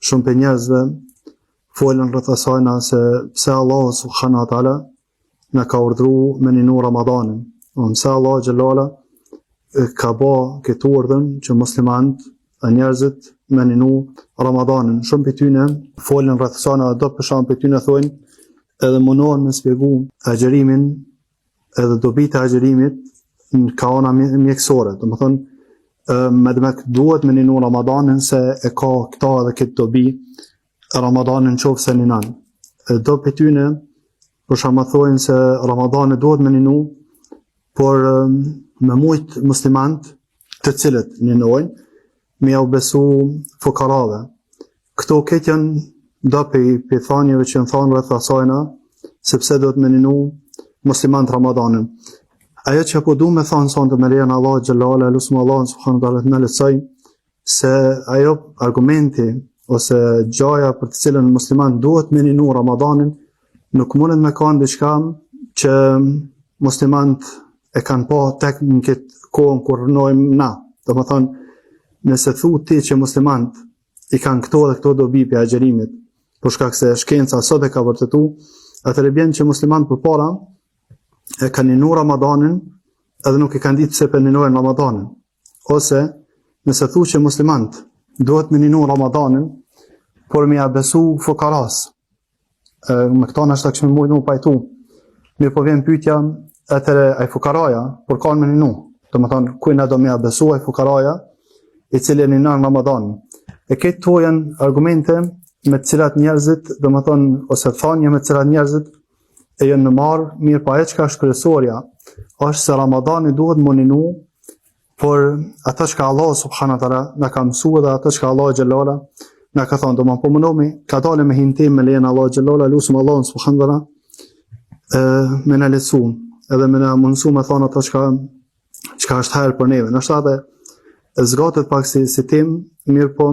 shumë për njerëzve folën rreth asajna se pse Allah subhanahu wa taala na ka urdhëruar me ninu Ramadanin. Pse Allah xhelala ka bë këtë urdhën që muslimanët e njerëzit me ninu Ramadanin. Shumë për tyne folën rreth asajna, do për shkak për tyne thonë edhe mundohen me shpjegu agjerimin edhe dobitë e agjërimit ka ona mjekësore. Domethënë me duhet me ninu Ramadanin se e ka këta edhe këtë dobi Ramadanin qoftë se ninan. Do për tyne për shkak thonë se Ramadani duhet me ninu, por me mujt muslimant të cilët ninojnë me ja u besu fukarave. Këto këtë janë do për thanjeve që në thanë rreth asajna sepse duhet me ninu muslimant Ramadanin. Ajo që po du me thanë sonë të me lejen Allah Gjellala, lusëm Allah subhanahu wa taala të me lecoj, se ajo argumenti ose gjaja për të cilën muslimant duhet me ninu Ramadanin nuk mundet me kanë diçka që muslimant e kanë pa tek në këtë kohën kur rënojmë na. Do më thonë, nëse thu ti që muslimant i kanë këto dhe këto dobi për agjerimit, për shkak se shkenca sot e ka vërtetu, atëre bjen që muslimant për para e kanë ninu Ramadanin edhe nuk i kanë ditë pse për ninojnë Ramadanin. Ose nëse thu që muslimant duhet me ninu Ramadanin, por me ja besu fukaras. Me këta në shtak që me mujtë mu pajtu. Mirë po vjen pyetja, atëre ai fukaraja, por kanë me ninu. Do më thonë, kujna do me ja besu ai fukaraja, i cili ninon Ramadanin. E këtë to janë argumente me të cilat njerëzit, do më thonë, ose thanje me të cilat njerëzit e janë në marë, mirë pa e qka është kryesorja, është se Ramadani duhet më ninu, por ata që ka Allah subhanahu wa taala na ka mësua dhe ata që ka Allah Gjellala na ka thonë, do më po mënomi, ka dale me hintim me lejen Allah Gjellala, lusëm Allah subhanahu wa taala me në lecu, edhe me në mundësu me thonë ata qka është herë për neve. Nështë atë zgatet pak si tim, mirë po,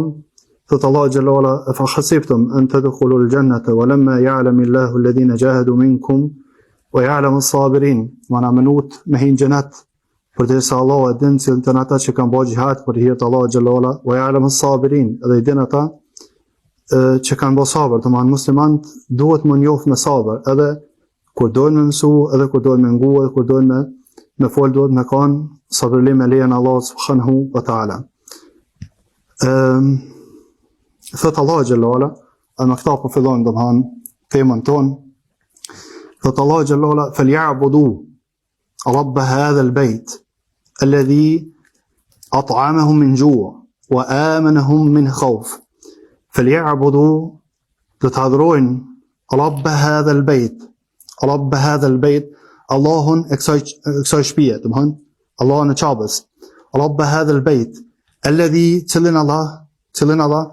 thot Allah Gjellala, fa khasibtum an tadkhulu al-jannata wa lamma ya'lamu Allahu alladhina jahadu minkum wa ya'lamu as-sabirin. Mana menut me hin xhenat për të sa Allah e din cilën të ata që kanë bërë xihad për hir të Allah Gjellala, wa ya'lamu as-sabirin, edhe i din ata që kanë bërë sabër. Domethënë muslimanët duhet më njoft me sabër, edhe kur dojnë me mësu, edhe kur dojnë me ngu, edhe kur dojnë me fol, duhet me kanë sabërlim me lejen Allah subhanahu wa taala. Thot Allah Gjellala, a me këta po fillojnë domethënë temën tonë, thot Allah Gjellala, فَلْيَعْبُدُوا رَبَّ هَذَا الْبَيْتِ الَّذِي أَطْعَمَهُم مِّن جُوعٍ وَآمَنَهُم مِّنْ خَوْفٍ. فَلْيَعْبُدُوا do të adhurojnë رَبَّ هَذَا الْبَيْتِ رَبَّ هَذَا الْبَيْتِ Allahun e kësaj shtëpie, domethënë Allahun e Qabës. رَبَّ هَذَا الْبَيْتِ الَّذِي cilin Allah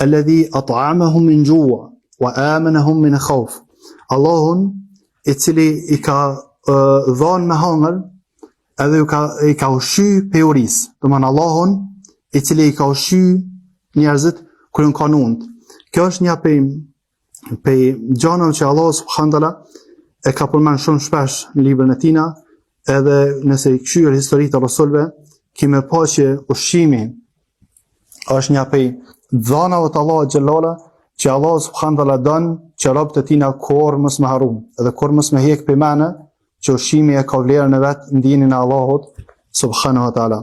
الذي أطعمهم من جوع وآمنهم من خوف. Allahun i cili i ka dhanë me hangër edhe i ka ushqy pejuris. Domethënë Allahun i cili i ka ushqy njerëzit kur në kanund. Kjo është një pej gjanave që Allah subhanahu wa taala e ka përmend shumë shpesh në librin e tina, edhe nëse i këshyër historitë të rasulve, kime pa që ushqimi është një pej dhanave të Allah Gjellala, që Allah subhanahu wa taala don që robët e tina kur mos me harrum, edhe kur mos me hek për mene, që ushqimi e ka vlerën e vet në dinin e Allahut subhanahu wa taala.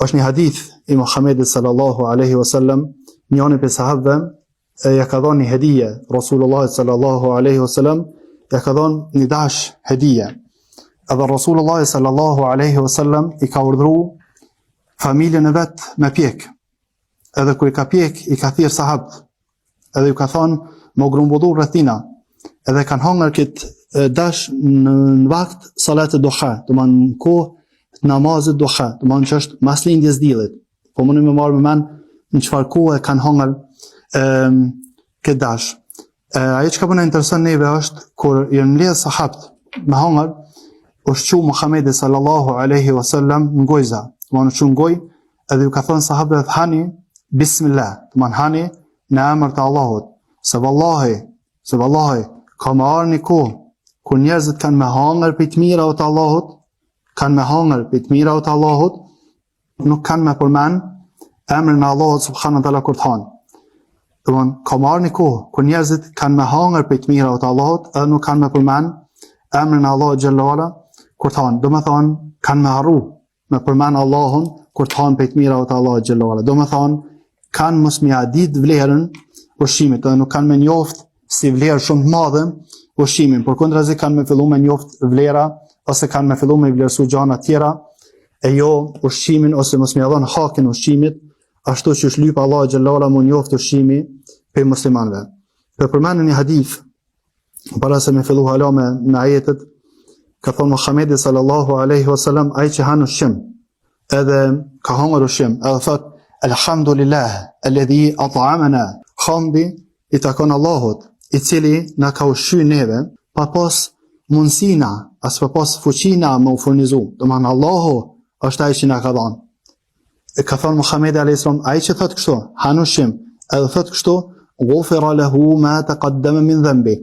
Është një hadith i Muhamedit sallallahu alaihi wasallam, njëri prej sahabëve ja ka dhënë një hedije Rasulullah sallallahu alaihi wasallam, ja ka dhënë një dash hedije. Edhe Rasulullah sallallahu alaihi wasallam i ka urdhëruar familjen e vet me pjek. Edhe kur i ka pjek, i ka thirr sahabët, edhe ju ka thonë më grumbullu rrethina, edhe kanë hangër këtë dash në vakt salat e duha, domethënë në kohë të namazit duha, domethënë që është mas lindjes diellit. Po mundi më marr me mend në çfarë kohë kanë hangër këtë dash. Ajo që ka bënë interesant neve është kur i mbledh sahabët me hangër, ushqu Muhamedi sallallahu alaihi wasallam në gojza, domethënë çu goj, edhe ju ka thonë sahabët hani Bismillah, të manë hani në emër të Allahut, se vallahi, ka më arë një kohë, kur njerëzit kanë me hangër për të mira të Allahut, nuk kanë me përmen emrin e Allahut subhanahu wa taala kur të hanë. Domthon ka marrë një kohë kur njerëzit kanë me hangër për të mira të Allahut, edhe nuk kanë me përmend emrin e Allahut xhallahu ala kur thonë, domethën kanë me harru me përmend Allahun kur thonë për të mira të Allahut xhallahu ala. Domethën kanë mos me ditë vlerën ushqimit, edhe nuk kanë me njoft si vlerë shumë të madhe ushqimin, përkundrazi kanë me fillu me njoft vlera ose kanë me fillu me vlerësu gjëra të tjera e jo ushqimin ose mos me dhënë hakin ushqimit, ashtu që është lyp Allahu xhallahu ala mu njoft ushqimi për muslimanëve. Për përmendën një hadith para se me fillu hala me ajetet, ka thonë Muhamedi sallallahu alaihi wasallam, ai që han ushqim edhe ka hangër ushqim, edhe thot alhamdulillah alladhi at'amana, hamdi i takon Allahut i cili na ka ushqyer neve pa pas mundësina as pa pas fuqina me u furnizu. Domethënë Allahu është ai që na ka dhënë. Ka thonë Muhamedi alayhis salam, ai që thot kështu han ushqim edhe thot kështu ghufira lahu ma taqaddama min dhanbi,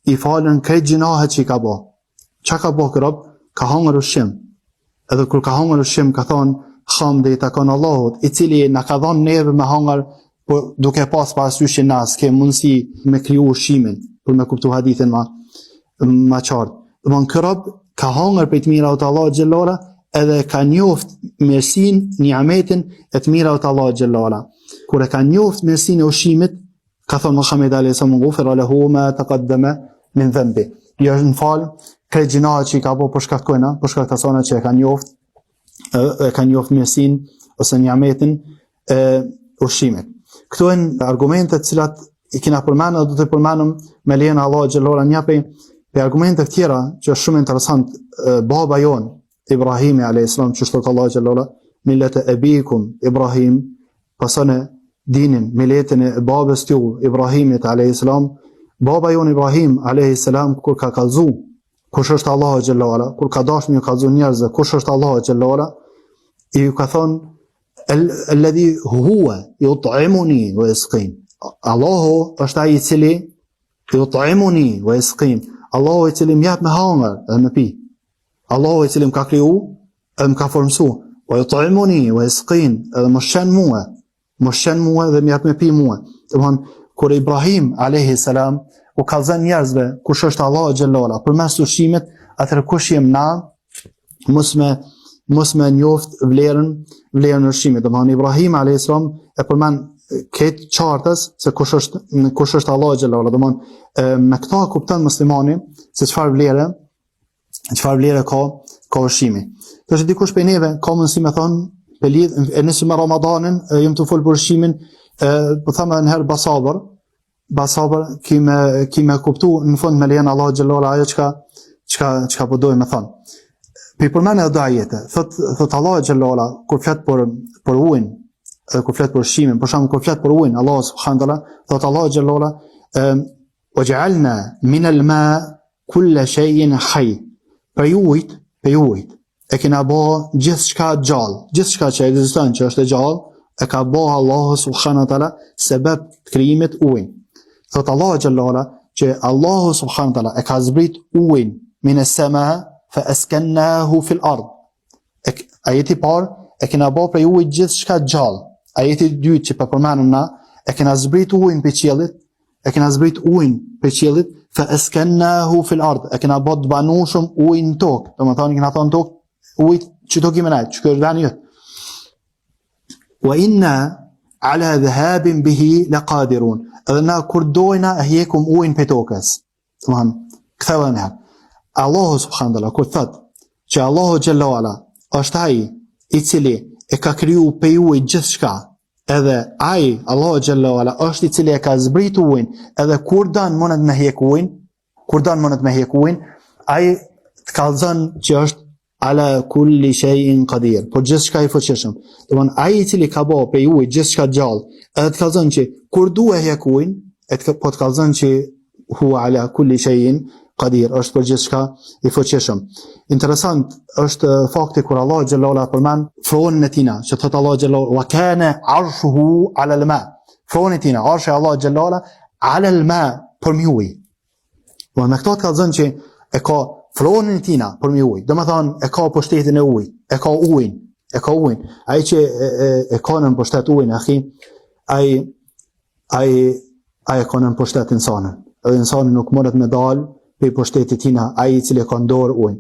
i falën krejt gjinahet që i ka bo. Qa ka bo kërëp? Ka hangër ushqim. Edhe kur ka hangër ushqim, ka thonë, hamdi i takon Allahut, i cili na ka thonë neve me hangër, por duke pas parasysh nas, ke mundësi me kriju ushqimin, për me kuptu hadithin ma qartë. Domthon kërëp ka hangër për të mira të Allahut xhallahu ala, edhe ka njoft mirësinë, niametin e të mira të Allahut xhallahu ala. Kur e ka njoft mirësinë e ushqimit, ka thonë Muhamedi alayhis salam, ghufira lahu ma taqaddama min dhanbi. Jo në fal krejt gjinahet që i ka bo për shkak të kojna, për shkak të asana që e ka njoft mirësinë ose niametin e ushqimit. Këto janë argumentet të cilat i kena përmendur dhe do të përmendëm me lejen e Allahut xhallahu ala. Një për argumente tjera që është shumë interesant, baba jon Ibrahimi alayhis salam, që thot Allahu xhallahu ala, millata abikum Ibrahim, pasane dinin, miletin e babës tju Ibrahimit alayhis salam. Baba jon Ibrahim alayhis salam kur ka kallzu kush është Allahu xhallahu ala, kur ka dashur me kallzu njerëzve kush është Allahu xhallahu ala, i ka thonë alladhi huwa yut'imuni wa yasqin. Allahu është ai i cili yut'imuni wa yasqin. Allahu i cili më jep me hangër dhe me pi. Allahu i cili më ka kriju dhe më ka formsu. Wa yut'imuni wa yasqin, edhe më shën mua dhe më jep me pi mua. Domthon kur Ibrahim alayhi salam u kallzon njerëzve kush është Allahu xhallahu ala përmes ushqimit, atëherë kush jem na mos me njoft vlerën e ushqimit. Domthon Ibrahim alayhis salam e përmend këtë qartës se kush është Allahu xhallahu ala. Domthon me këta kupton muslimani se çfarë vlere ka ushqimi. Nëse dikush prej neve ka mundësi me thonë për lidh e nisim me Ramadanin, jam të fol për ushqimin, po them edhe një herë basabër kime kuptu në fund me lejen Allahu xhallahu ala ajo çka po dojmë me thonë. Për përmendje do ajete, thot Allahu xhallahu ala kur flet për ujin, kur flet për ushqimin, për shembull kur flet për ujin, Allahu subhanahu wa taala thot Allahu xhallahu ala waj'alna min al-ma kull shay'in hayy. Për ujit e kena bo gjithçka gjallë, gjithçka që ekziston që është e gjallë, e ka bo Allahu subhanahu wa taala sebeb të krijimit ujin. Thot Allahu xhallahu ala që Allahu subhanahu wa taala e ka zbrit ujin min as-sama fa askannahu fil ard. Ajeti parë e kena bo për ujit gjithçka gjallë. Ajeti dytë që përmendëm na e kena zbrit ujin për qiellit, fa askannahu fil ard. E kena bo të banushëm ujin në tokë. Domethënë kena thonë tokë ujit që do kemi nejtë, që kjo është veni jëtë. Wa inna ala dhahabin bihi laqadirun. Edhe na kur dojna e hjekum ujin për tokës. Këtheve në herë. Allahu subhanahu wa taala kur thot që Allahu xhallahu ala është ai i cili e ka kriju për ujit gjithçka, edhe ai Allahu xhallahu ala është i cili e ka zbrit ujin, edhe kur don mundet me hjek ujin, ai të kallzon që është ala kulli shay'in qadir, por gjithçka i fuqishëm. Domthon ai i cili ka bë pe ujit gjithçka gjallë, edhe të kallzon që kur duhet hjek ujin, po të kallzon që huwa ala kulli shay'in qadir, është për gjithçka i fuqishëm. Interesant është fakti kur Allah xhallahu ala përmend fronin e tina, që thot Allah xhallahu wa kana arshuhu ala al-ma. Fronin e tina, arshi Allah xhallahu ala al-ma, për ujë. Do me këto të kallzon që e ka fronin e tina për ujë. Domethënë e ka pushtetin e ujit, e ka ujin. Ai që e ka në pushtet ujin, ai ai ka në pushtet insanin. Edhe insani nuk mundet me dalë pe pushtetit tina, ai I cili ka në dorë ujin.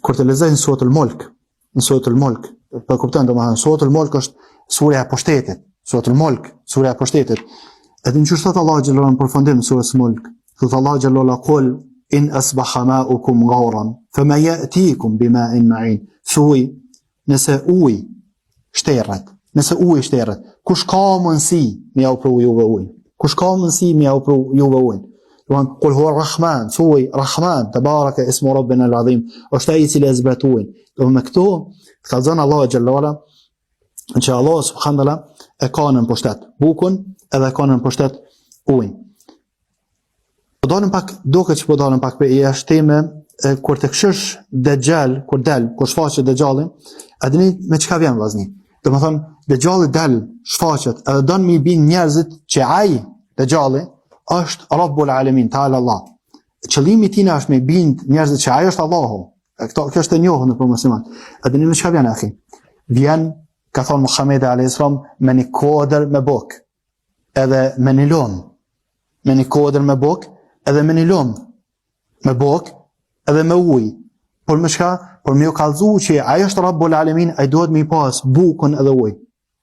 Kur të lexojnë Suratul Mulk, në Suratul Mulk, po kupton domethënë Suratul Mulk është surja e pushtetit. Suratul Mulk, surja e pushtetit. Edhe në çështat Allah xhallahu në përfundim në surës Mulk, thotë Allah xhallahu qul in asbaha ma'ukum ghawran fama ya'tikum bima'in ma'in. Thuaj, nëse uji shterret, kush ka mundësi me ja upru juve ujin? Kush ka mundësi me ja upru juve ujin? Domthon qul huwa ar-Rahman, thuaj Rahman, tabaraka ismu rabbina al-azim, është ai I cili e zbret ujin. Do me këto ka thënë Allah xhallahu që Allah subhanallahu e ka në pushtet bukun edhe ka në pushtet ujin. Po dalëm pak për jashtë teme, kur të këshësh Dejjal, kur shfaqet Dejjali, a dini me çka vjen vllazni? Domethënë Dejjali shfaqet, edhe don me I bin njerëzit që ai Dejjali është Rabbul Alamin, Ta'ala Allah. Qëllimi I tij është me bind njerëzit që ai është Allahu. Kjo është e njohur në musliman. A dini me çka vjen akhi? Vjen, ka thonë Muhamedi alayhis salam, me një kodër me buk, edhe me një lom. Me një kodër me buk, edhe me një lom. Me buk, edhe me ujë. Por me çka? Por me u kallëzu që ai është Rabbul Alamin, ai duhet me I pas bukën edhe ujë.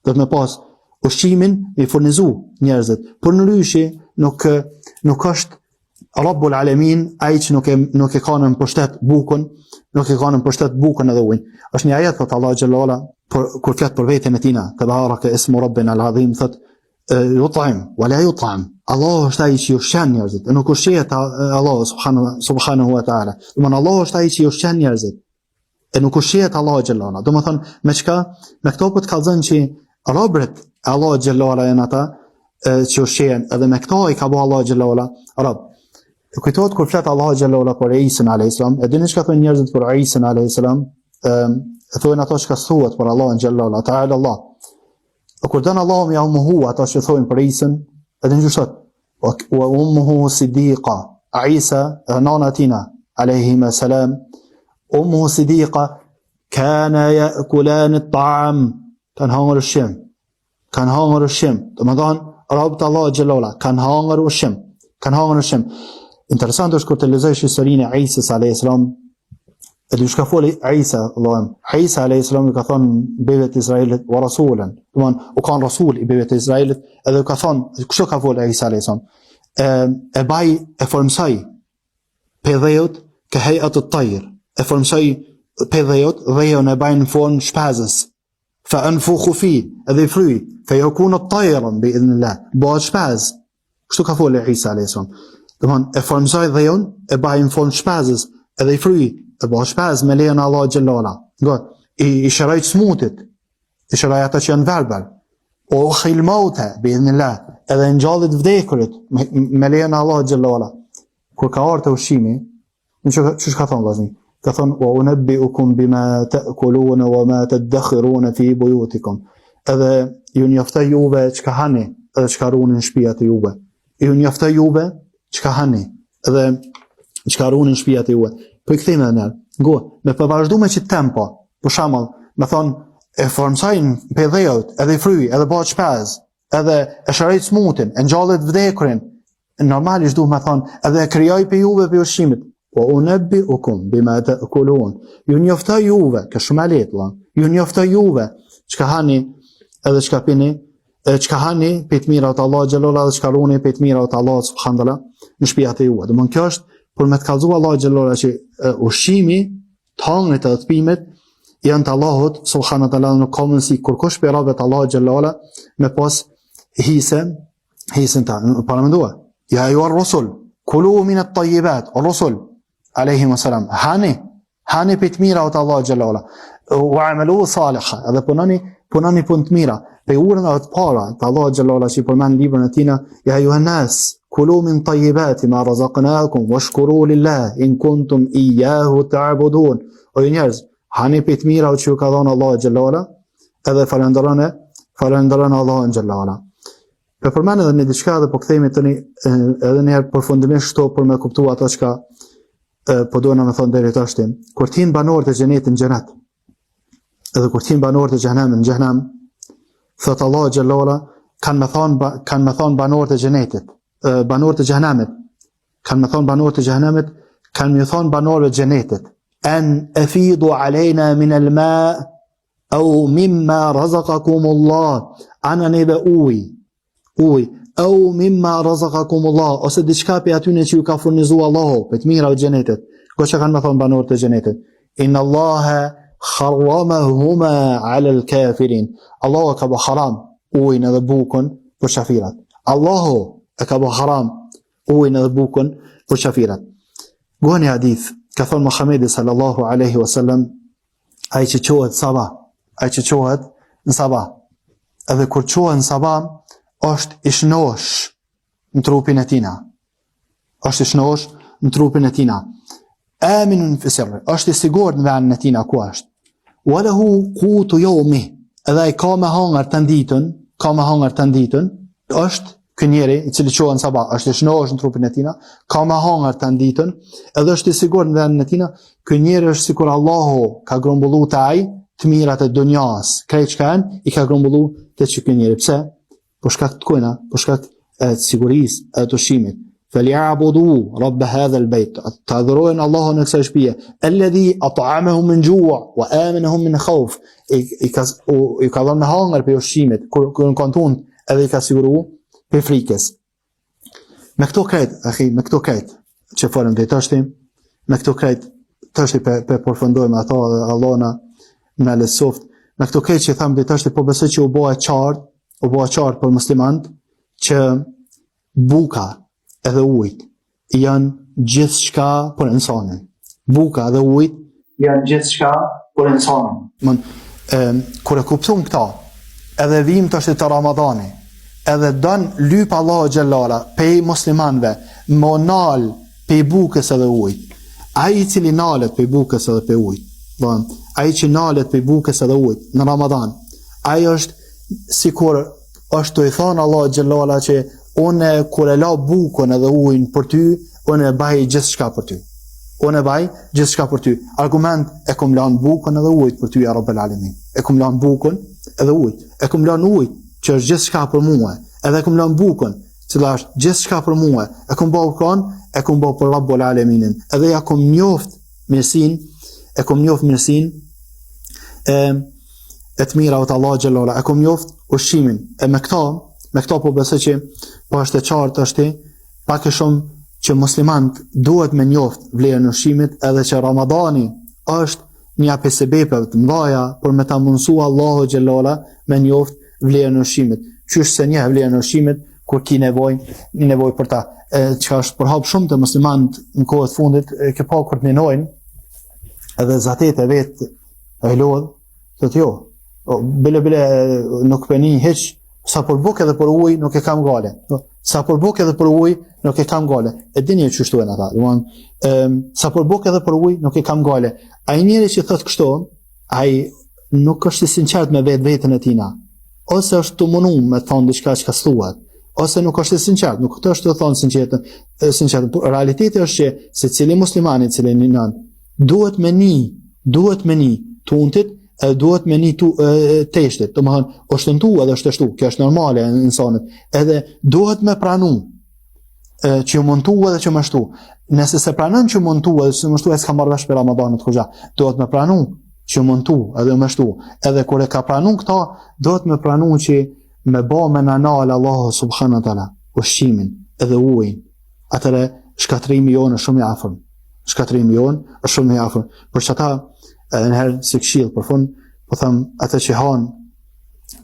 Duhet me pas ushqimin me furnizu njerëzit. Por në ryshi nuk është Rabbul Alamin ai që nuk e ka në pushtet bukën, nuk e ka në pushtet bukën edhe ujin. Është një ajet thot Allah xhallahu ala kur flet për veten e tina, tabaraka ismu rabbina al-azim, thot yut'im wala yut'am. Allah është ai që ushqen njerëzit, nuk ushqehet Allah subhanahu wa taala. Domthon Allah është ai që ushqen njerëzit. E nuk ushqehet Allah xhallahu ala. Domthon me çka? Me këto po të kallzon që robët Allah xhallahu ala janë ata që ushqehen, edhe me këto I ka bëu Allah xhallahu ala rob. Kujtohet kur flet Allah xhallahu ala për Isa alayhis salam, e dini çka thonë njerëzit për Isa alayhis salam? Thonë ato që thuhet për Allahun xhallahu ala, ta'ala Allah. Kur don Allahu me ummuhu ato që thonë për Isën, edhe në gjysot, wa ummuhu siddiqa, Isa nana tina alayhima salam, ummuhu siddiqa kana ya'kulan at-ta'am, kanë hangër ushqim. Domethënë robët Allah xhallahu ala kanë hangër ushqim. Interesant është kur të lexosh historinë e Isës alayhis salam, edhe çka foli Isa alayhis salam ka thonë beve të Izraelit wa rasulan. Domthon u kanë rasul I beve të Izraelit, edhe ka thonë kështu ka foli Isa alayhis salam. E formsoi pedhejut ka hay'at at-tayr. E formsoi pedhejut dhe e bajnë në formë shpazës. Fa anfukhu fi, edhe fry, fa yakunu at-tayran bi idhnillah. Bëhet shpaz. Kështu ka foli Isa alayhis salam. Domthon e formsoi dhëun, e bajnë në formë shpazës, edhe I fry, e bëhet shpaz me lejen e Allah xhallahu ala. I shëroi smutit, I shëroi ata që janë verbal. O khil mauta bi idhnillah, edhe ngjallit vdekurit me lejen e Allah xhallahu ala. Kur ka ardhur ushqimi, çu ka thonë vllazni? Ka thonë wa unabbiukum bima ta'kuluna wa ma tadakhiruna fi buyutikum. Edhe ju njoftoj juve çka hani, edhe çka ruani në shtëpiat e juve. Ju njoftoj juve çka hani, edhe çka ruani në shtëpiat e juve. Po I kthejmë edhe me përvazhduar që tempo. Për shembull, me thonë e formsojnë pedhejut, edhe I fry, edhe bëhet shpaz, edhe e shëroi smutin, e ngjallet vdekurin. Normalisht duhet me thonë, edhe e krijoi për juve për ushqimit. O unabbiukum bima ta'kulun. Ju njoftoj juve, ka shumë lehtë valla. Ju njoftoj juve çka hani, edhe çka pini, çka hani pe të mira të Allah xhallahu ala, dhe çka ruani pe të mira të Allah subhanallahu në shtëpiat e juve. Domthon kjo është për me të kallëzuar Allah xhallahu ala që ushqimi, thanët e tpimet janë të Allahut subhanahu wa taala, nuk ka mundësi kur kush për robët Allah xhallahu ala me pas hisen ta. Para mendua. Ya ayyuhar rusul, kulu min at-tayyibat, ar-rusul alayhim salam. Hani pe të mira të Allah xhallahu ala. Wa amalu salihan. Edhe punoni punë të mira. Pe urën e të para të Allah xhallahu ala që përmend librin e tina, ya ayyuhan nas, kulu min tayyibati ma razaqnakum washkuru lillah in kuntum iyyahu ta'budun. O njerëz, hani pe të mira që ju ka dhënë Allah xhallahu ala, edhe falenderoni Allahun xhallahu ala. Për përmend edhe një diçka dhe po kthehemi tani edhe një herë përfundimisht këto për me kuptuar ato çka po duhen më thonë deri tash. Kur tin banorët e xhenetit në xhenet, edhe kur tin banorët e xhenemit në xhenem, thot Allah xhallahu ala, kanë me thonë banorët e xhenetit, banorët e xhenemit, kanë me thonë banorët e xhenemit, kanë me thonë banorëve të xhenetit, an afidu alejna min al-ma au mimma razaqakumullah, ana neve ujë, au mimma razaqakumullah, ose diçka pe atyne që ju ka furnizuar Allahu, pe të mira të xhenetit. Ko që kanë me thonë banorët e xhenetit, inna Allaha harramahuma ala al-kafirin. Allahu ka bë haram ujin edhe bukën për shafirat. Allahu e ka bë haram ujin edhe bukën për shafirat. Gjuhën e hadith, ka thonë Muhamedi sallallahu alaihi wasallam, ai që qohet sabah, ai që qohet në sabah, edhe kur qohet në sabah, është i shnosh në trupin e tina. Është i shnosh në trupin e tina. Aminun fi sirri, është i sigurt në vendin e tina ku është. Walahu qutu yawmi, edhe ai ka me hangër të ditën, është ky njeri i cili qohet në sabah, është i shnosh në trupin e tina, ka me hangër të ditën, edhe është i sigurt në vendin e tina. Ky njeri është sikur Allahu ka grumbullu të ai të mirat e dunjas, krejt çka janë i ka grumbullu te ky njeri. Pse? Për shkak të kujna, për shkak të sigurisë e të ushqimit. فليعبدوا رب هذا البيت, të adhurojnë Allahun në kësaj shtëpie, alladhi at'amahum min ju' wa amanahum min khawf, i ka dhënë hangër për ushqimit, kur në kontun edhe i ka siguru për frikës. Me këto krejt, që folëm dhe tështi, me këto krejt tështi për përfundojmë ato dhe Allah në lesoft, me këto krejt që thamë dhe tështi, po besoj që u bëhe qartë për muslimant, që buka edhe ujt janë gjithçka për insanin. Buka edhe ujt janë gjithçka për insanin. Kur e kuptojmë këta, edhe vim tash te Ramadani, edhe don lyp Allahu xhallala pe muslimanëve, monal pe bukës edhe ujt. Ai i cili nalet pe bukës edhe pe ujt, don, ai që nalet pe bukës edhe ujt në Ramadan, ai është sikur është të i thonë Allahu xhallala që unë kur e la bukën edhe ujin për ty, unë e baj gjithçka për ty. Argument, e kum lan bukën edhe ujit për ty, ja Rabbel Alamin. E kum lan bukën edhe ujit. E kum lan ujit, që është gjithçka për mua. Edhe e kum lan bukën, cila është gjithçka për mua. E kum bë kon, e kum bë për Rabbul Alaminin. Edhe ja kum njoft mirësinë, e të mira të Allah xhallala. E kum njoft ushqimin. E me këto po besoj që po është e qartë është pak e shumë që muslimant duhet me njoft vlerën e ushqimit, edhe që Ramadani është një pjesë sebepeve të mëdha për me ta mundsu Allahu xhallala me njoft vlerën e ushqimit. Qysh se njeh vlerën e ushqimit kur ki nevojë për ta. Çka është përhap shumë të muslimant në kohët fundit, ke pa kur të minojnë, edhe zatet e vet e lodh, thotë jo, bile nuk peni hiç. Sa për bukë edhe për ujë nuk e kam gale. Sa për bukë edhe për ujë nuk e kam gale. E dini që shtuhen ata. Sa për bukë edhe për ujë nuk e kam gale. Ai njeri që thot kështu, ai nuk është i sinqert me vetën e tina. Ose është të munduar me thonë diçka që thuhet, ose nuk është i sinqert, nuk është të thonë sinqert. Realiteti është që secili muslimani i cili ninon duhet me ni tuntit, duhet me një teshtit, të më thënë, është në tu edhe është shtu, kjo është normale në insanit, edhe duhet me pranu, që ju mund tu edhe që më shtu. Nëse se pranën që mund tu edhe që më shtu, e s'ka marrë vesh për Ramadanit këgja, duhet me pranu që mund tu edhe më shtu. Edhe kur e ka pranu këta, duhet me pranu që me ba me nanal Allahu subhanahu wa taala, ushqimin edhe ujin, atëre shkatrimi jonë është shumë i afër. Për që ata nëherë si këshill për fund, po them ata që hanë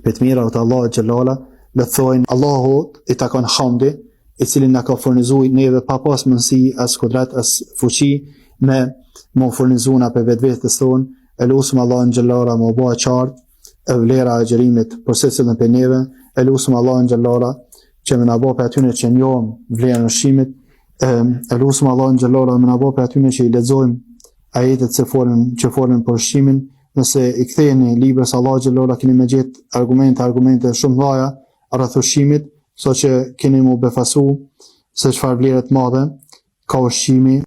për të mira të Allahut xhallala, le të thojnë Allahu i takon hamdi, i cili na ka furnizuar neve pa pas mundësi as kudret as fuqi me më furnizuna për vetvetes tonë. Elusum Allahun xhallala më bëj qartë e vlera e xherimit për secilin për neve. Elusum Allahun xhallala që më na bë për atyre që njohim vlerën e ushqimit. Elusum Allahun xhallala më na bë për atyre që i lexojmë ajetet që folën për ushqimin. Nëse i ktheheni librit Allah xhallala, keni me gjetë argumente shumë mëdha rreth ushqimit, so që keni më befasu se çfarë vlerë të madhe ka ushqimi.